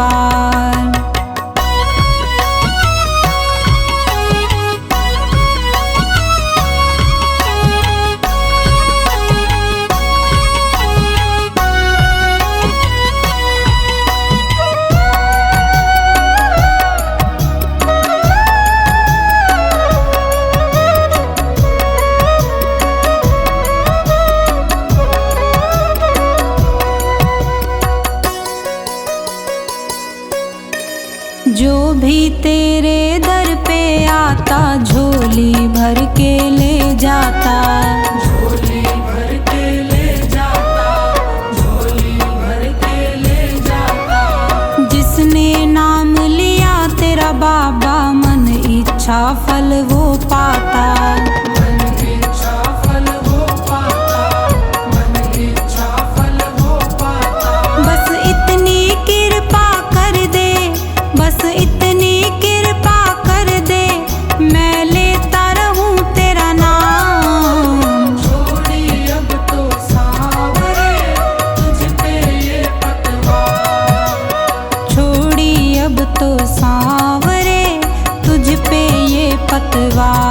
पतवार। जो भी तेरे दर पे आता झोली भर के ले जाता, झोली भर के ले जाता, झोली भर के ले जाता। जिसने नाम लिया तेरा बाबा मन इच्छा फल वो पाता, मन इच्छा फल वो पाता, मन इच्छा फल वो पाता। बस इतनी कृपा कर दे, बस इतनी कृपा कर दे, मैं लेता रहूं तेरा नाम। छोड़ी अब तो सांवरे तुझ पे ये पतवार, छोड़ी अब तो सांवरे तुझ पे ये पतवार।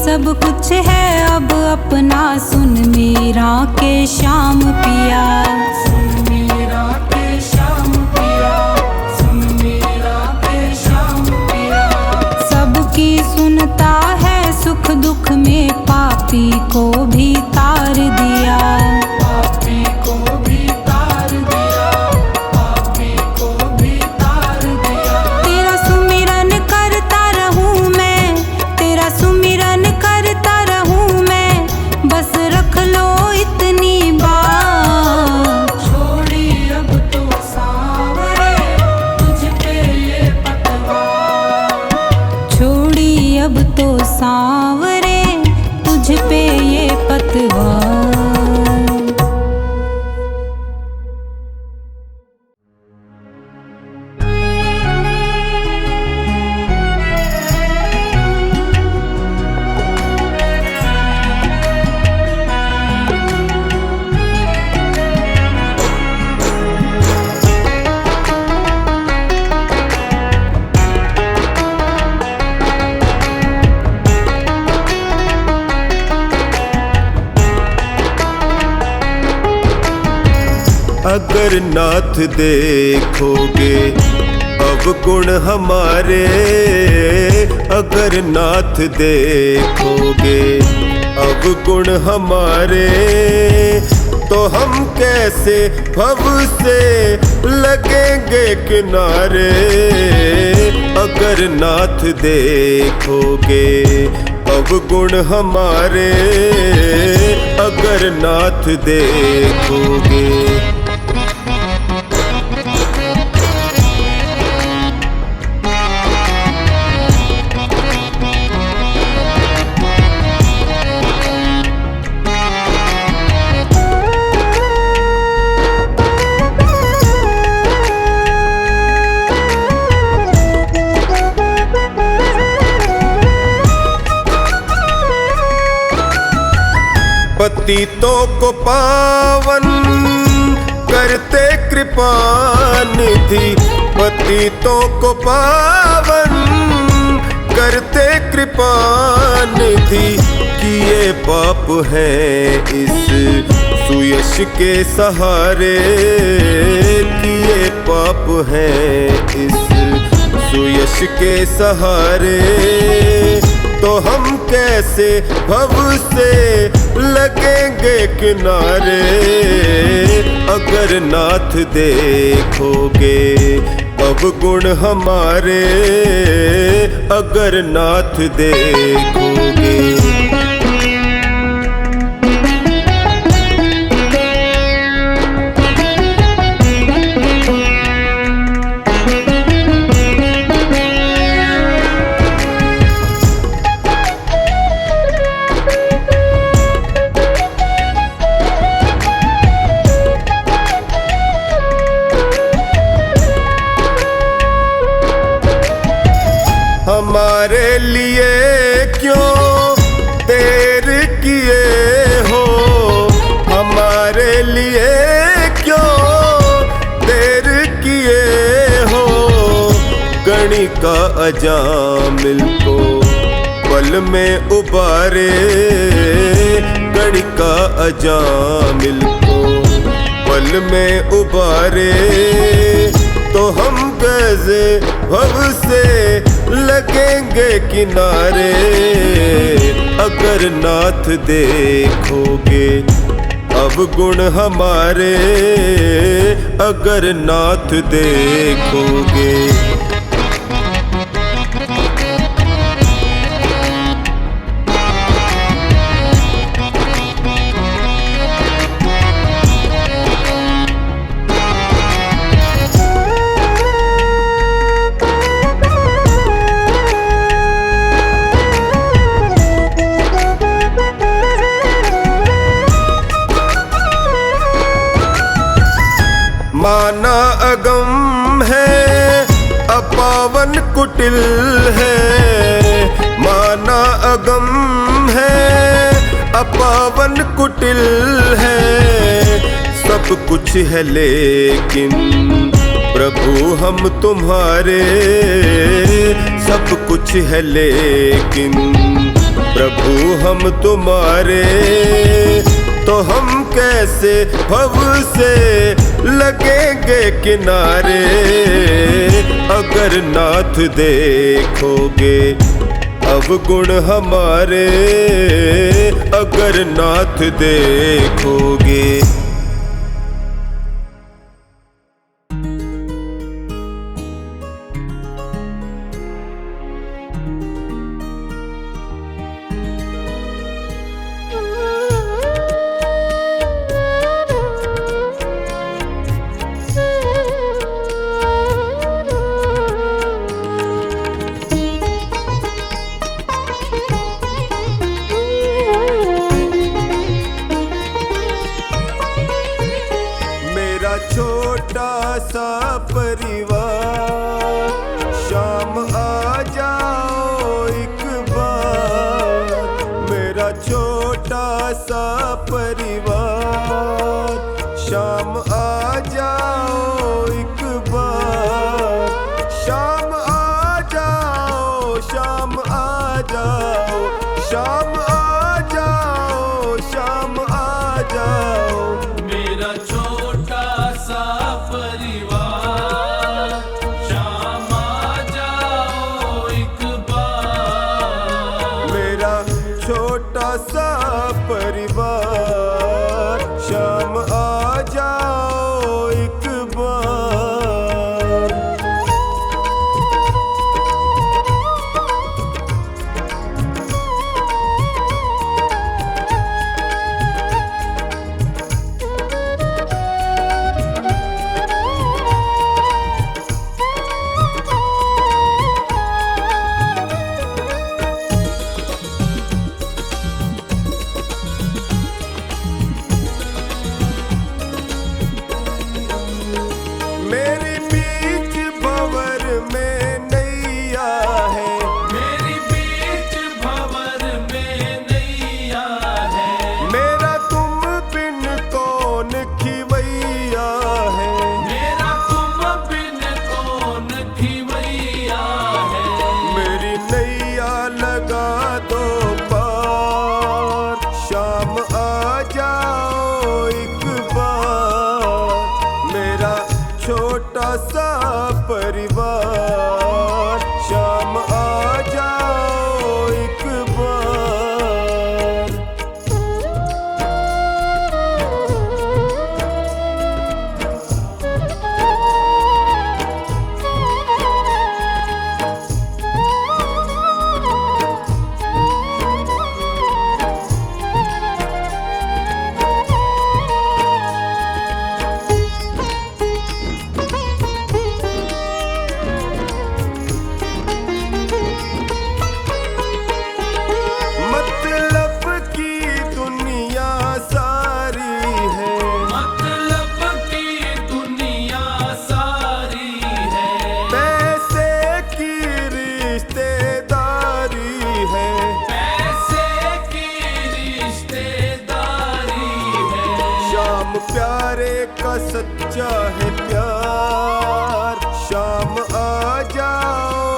सब कुछ है अब अपना सुन मीरा के श्याम पिया, सुन मीरा के श्याम पिया, सुन मीरा के श्याम पिया। सबकी सुनता है सुख दुख में पापी को भी तार दिया, पापी को भी तार दिया, पापी को भी तार दिया। तेरा सुमिरन करता रहूं मैं, तेरा सुमिरन करता रहूं मैं, बस रख लो इतनी बात। छोड़ी अब तो सांवरे तुझ पे ये पतवार, छोड़ी अब तो सांवरे तुझ पे ये पतवार। अगर नाथ देखोगे अवगुण हमारे, अगर नाथ देखोगे अवगुण हमारे, तो हम कैसे भव से लगेंगे किनारे। अगर नाथ देखोगे अवगुण हमारे, अगर नाथ देखोगे। पतितों को पावन करते कृपा निधि, पतितों को पावन करते कृपा निधि। किए पाप हैं इस सुयश के सहारे, किए पाप हैं इस सुयश के सहारे, तो हम कैसे भव से लगेंगे किनारे। अगर नाथ देखोगे अवगुण हमारे, अगर नाथ देखोगे। कणिका अजामिल को पल में उबारे, कणिका अजामिल को पल में उबारे। तो हम कैसे भव से लगेंगे किनारे, अगर नाथ देखोगे अब गुण हमारे, अगर नाथ देखोगे। माना अगम है अपावन कुटिल है, माना अगम है अपावन कुटिल है। सब कुछ है लेकिन प्रभु हम तुम्हारे, सब कुछ है लेकिन प्रभु हम तुम्हारे। तो हम कैसे भव से लगेंगे किनारे, अगर नाथ देखोगे अब गुण हमारे, अगर नाथ देखोगे। छोटा सा परिवार, शाम आ जाओ एक बार। मेरा छोटा सा परिवार, शाम आ जाओ एक बार। शाम आ जाओ, शाम आ जाओ, शाम आ जाओ, शाम आ जाओ। मेरा छोटा सा परिवार, शाम आ जाओ एक बार। मेरा छोटा सा परिवार, शाम आ जाओ एक बार। मेरी बीच भंवर में नैया है, मेरी बीच भंवर में नैया है। मेरा तुम बिन कौन खिवैया है, मेरा तुम बिन कौन खिवैया है। मेरी नैया लगा दो पार, शाम आ जाओ एक बार। मेरा छोटा सा परिवार, शाम आ जाओ एक बार। प्यारे का सच्चा है प्यार, शाम आ जाओ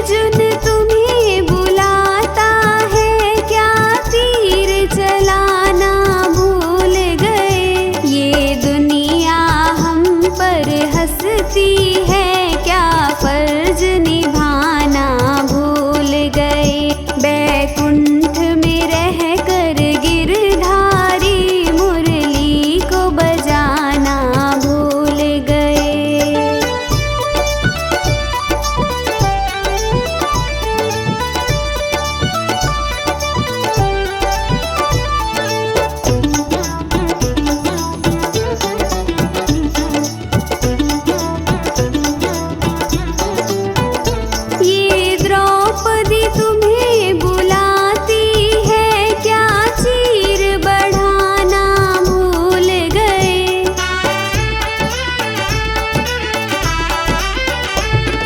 अर्जुन तुम्हें बुलाता है, क्या तीर चलाना भूल गए? ये दुनिया हम पर हंसती है, क्या फर्ज निभाना भूल गए? बैकुंठ में रहकर गिरधारी मुरली को बजाना भूल गए। ये द्रौपदी तुम्हें बुलाती है, क्या चीर बढ़ाना भूल गए?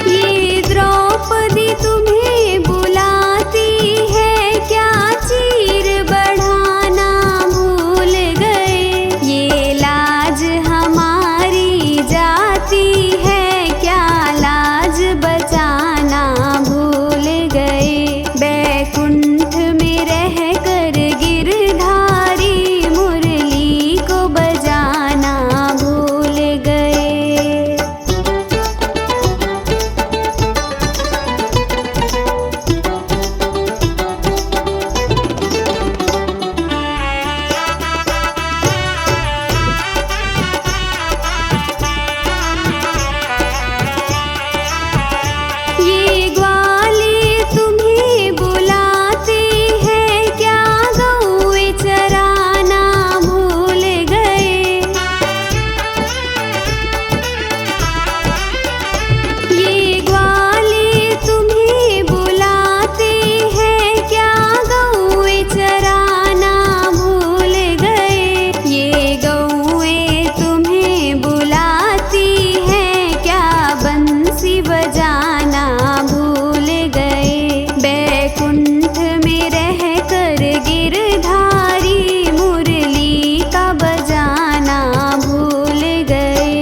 ये द्रौपदी तुम्हें बुलाती है, क्या चीर बढ़ाना भूल गए? ये लाज हमारी जाती है, क्या लाज बचाना भूल गए? बैकुंठ में रहकर गिरधारी मुरली को बजाना भूल गए। ये ग्वाले तुम्हें बुलाते हैं, क्या गौएं चराना भूल गए? ये ग्वाले तुम्हें बुलाते हैं, क्या गौएं चराना भूल गए? ये गौएं तुम्हें बुलाती हैं, क्या बंसी बजाना भूल गए? बैकुंठ में रहकर गिरधारी मुरली का बजाना भूल गए।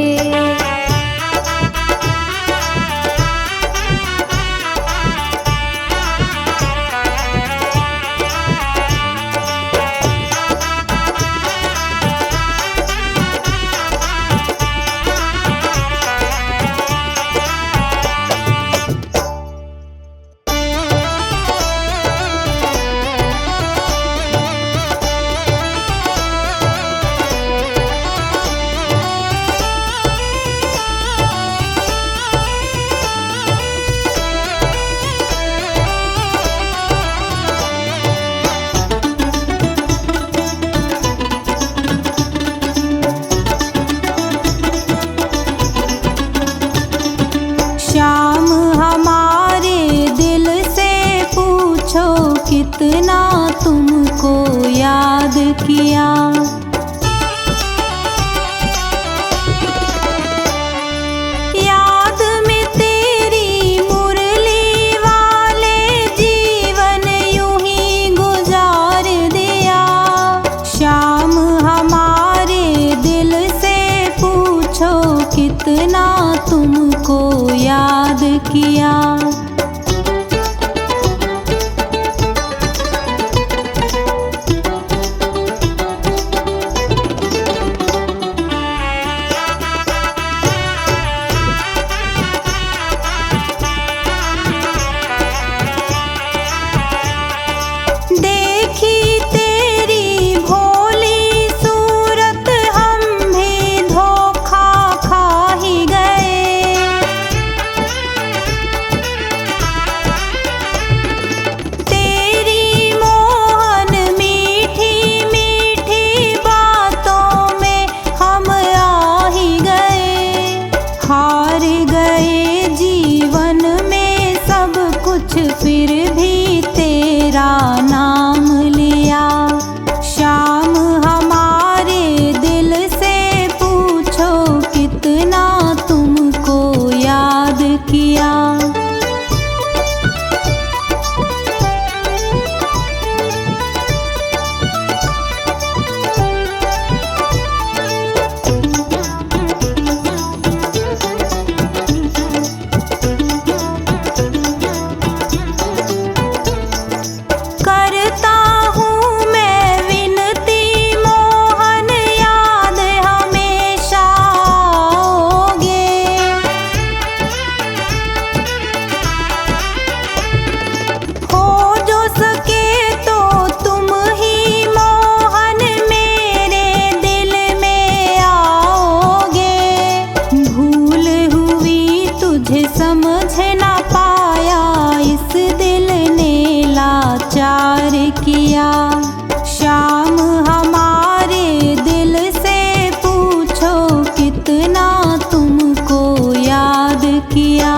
श्याम हमारे दिल से पूछो, कितना तुमको याद किया? याद में तेरी मुरली वाले जीवन यूं ही गुजार दिया। श्याम हमारे दिल से पूछो, कितना तुमको याद किया? देखी तेरी भोली सूरत, हम भी धोखा खा ही गए। समझ ना पाया इस दिल ने लाचार किया। श्याम हमारे दिल से पूछो कितना तुमको याद किया।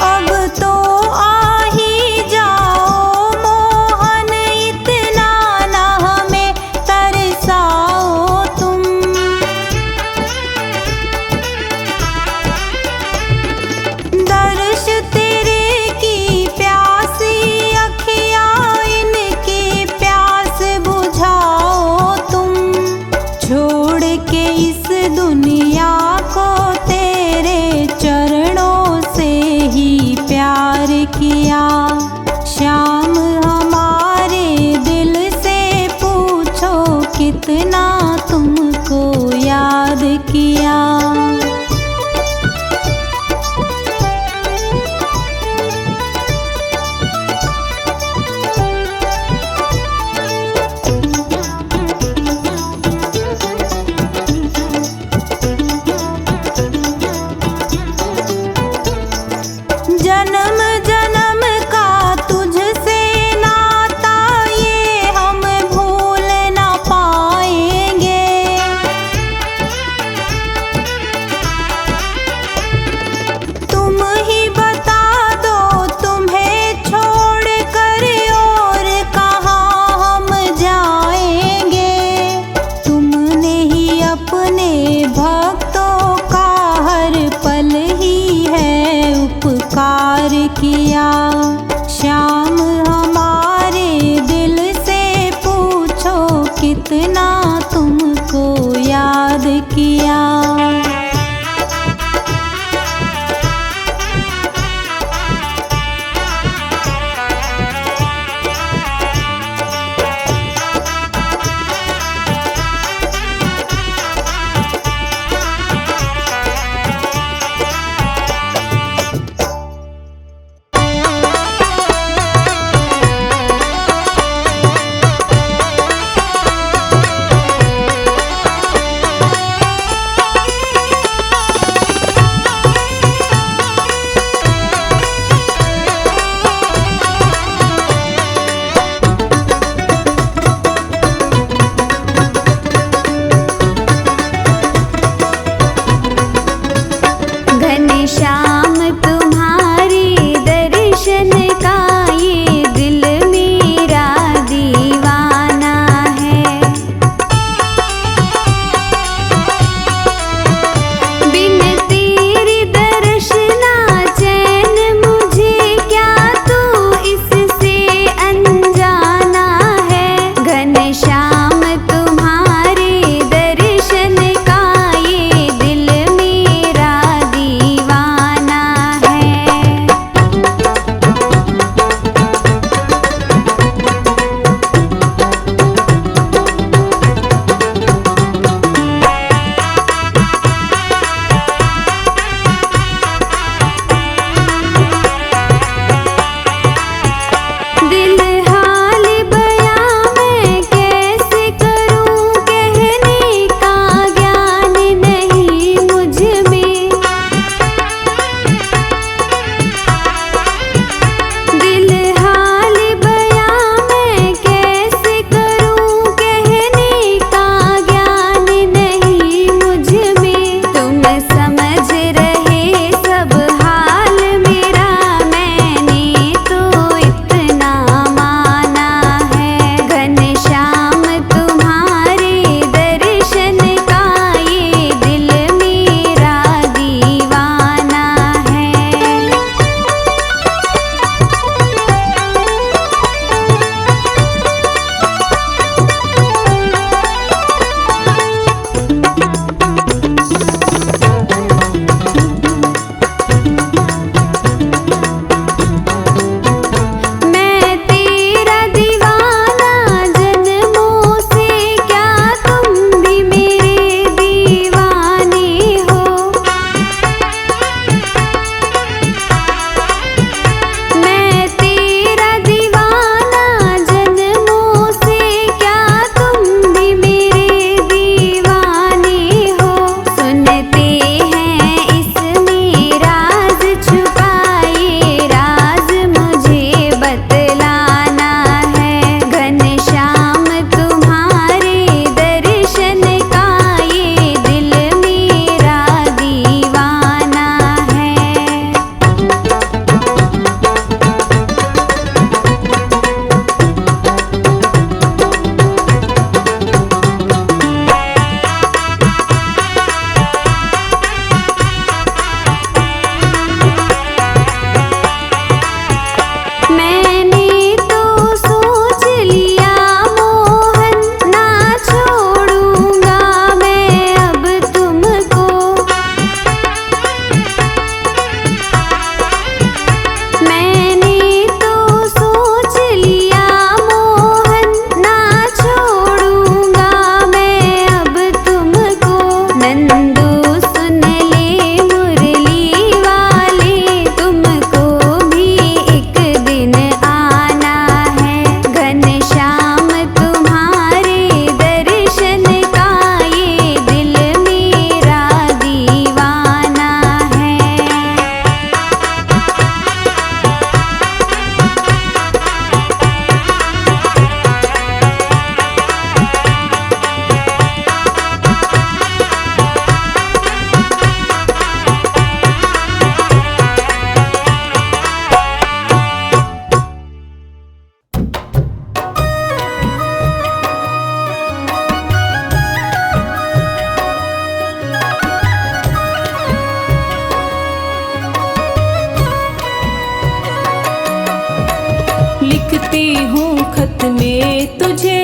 अब तो आ ही जाओ मोहन, इतना ना हमें तरसाओ तुम। दर्श तेरे की प्यासी अखियाँ, इनकी प्यास बुझाओ तुम। छोड़ के इस दुनिया को तेरे चरणों से ही प्यार किया। श्याम हमारे दिल से पूछो कितना तुमको याद किया। जन्म जन्म का तुझसे नाता ये हम भूल ना पाएंगे। में तुझे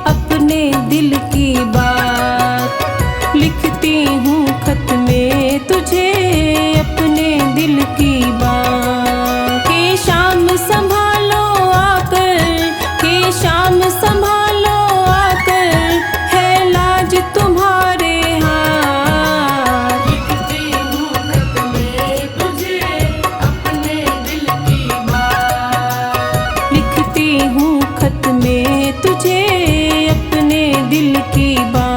अपने दिल की बात। लिखती हूँ खत में तुझे अपने दिल की बात। के शाम संभालो आकर, के शाम संभालो आकर, है लाज तुम्हारे हाथ। लिखती हूँ खत में तुझे अपने दिल की बात। लिखती हूँ खत में तुझे अपने दिल की बात।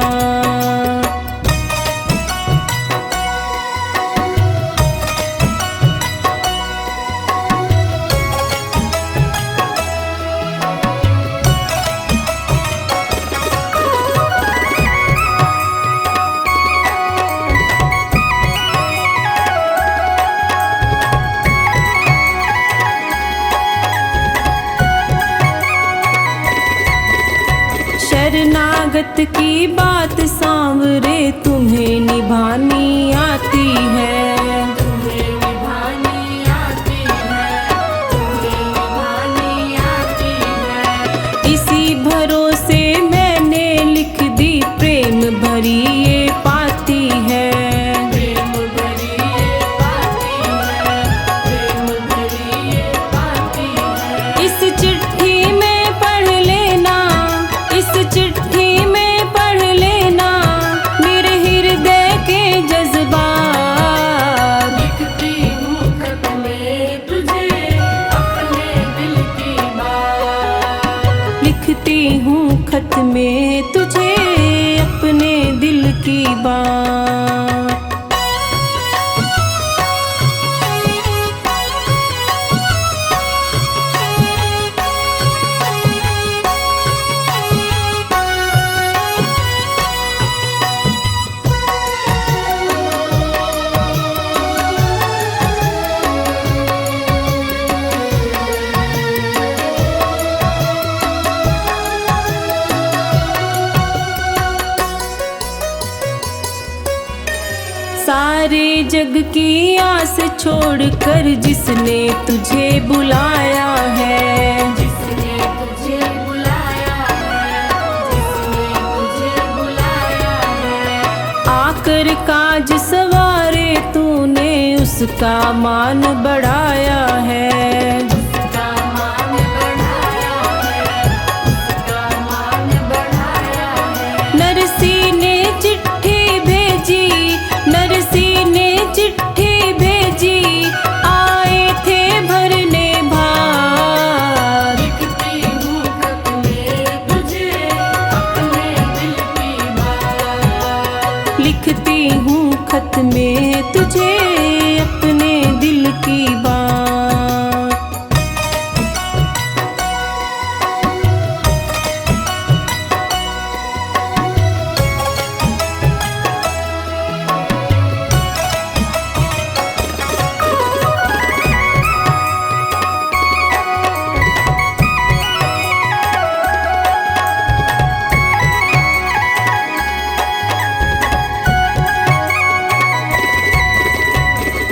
शरणागत की बात सांवरे तुम्हें निभानी आती है। तुम्हें निभानी आती है, तुम्हें निभानी आती है। इसी भरोसे मैंने लिख दी प्रेम भरी ये पाती है। प्रेम भरी ये पाती है, प्रेम भरी ये पाती है। इस चिट्ठी में पढ़ लेना, इस चिट्ठी में पढ़ लेना मेरे हृदय के जज्बात। लिखती हूँ खत में तुझे अपने दिल की बात। लिखती हूँ खत में तुझे अपने दिल की बात। सारे जग की आस छोड़कर जिसने तुझे बुलाया है। जिसने तुझे बुलाया है, जिसने तुझे बुलाया है। आकर काज सवारे तूने उसका मान बढ़ाया है। उसका मान बढ़ाया है, उसका मान बढ़ाया है। नरसी ने चिट्ठी भेजी, नरसी ने चिट्ठी भेजी, आए थे भरने भार। लिखती हूँ खत में तुझे अपने दिल की बात। लिखती हूँ खत में तुझे अपने दिल की बात।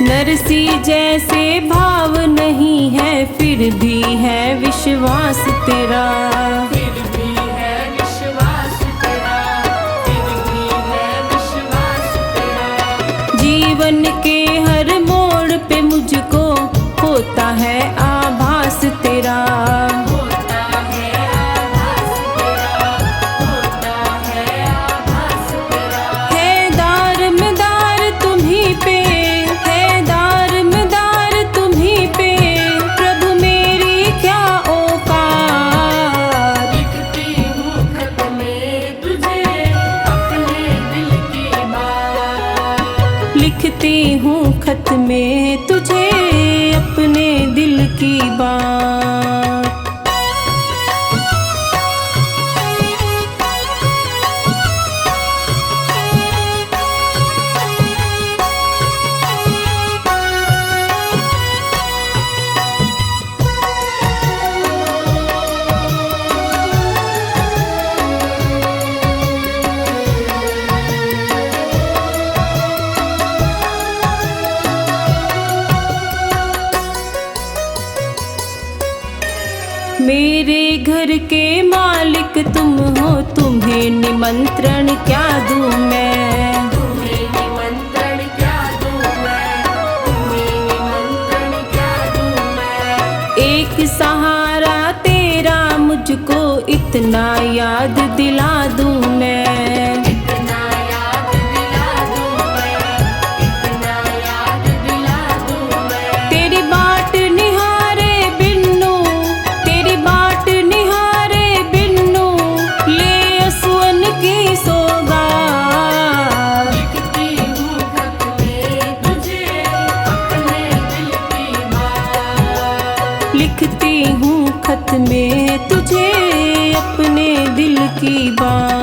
नरसी जैसे भाव नहीं है फिर भी है विश्वास तेरा। फिर भी है विश्वास तेरा, फिर भी है विश्वास तेरा। जीवन के हर मोड़ पे मुझको होता है आभास तेरा। होता है आभास तेरा, होता है आभास तेरा। है दार तुम्हीं पे, है दार तुम्हीं पे, प्रभु मेरी क्या औकात। लिखती हूँ खत में तुझे अपने दिल की बात। लिखती हूँ खत में तुझे अपने दिल की बात। मेरे घर के मालिक तुम हो, तुम्हें निमंत्रण क्या दूं मैं। तुम्हें निमंत्रण क्या दूं मैं, तुम्हें निमंत्रण क्या दूं मैं। एक सहारा तेरा मुझको इतना याद दिला दूं मैं। इतना याद दिला दूं मैं, इतना याद दिला दूं मैं। तेरी बाट निहारे बिन्नू, तेरी बाट निहारे बिन्नू, ले असुअन की सौगात। लिखती हूँ खत में तुझे अपने दिल की बात। लिखती हूँ खत में तुझे अपने दिल की बात।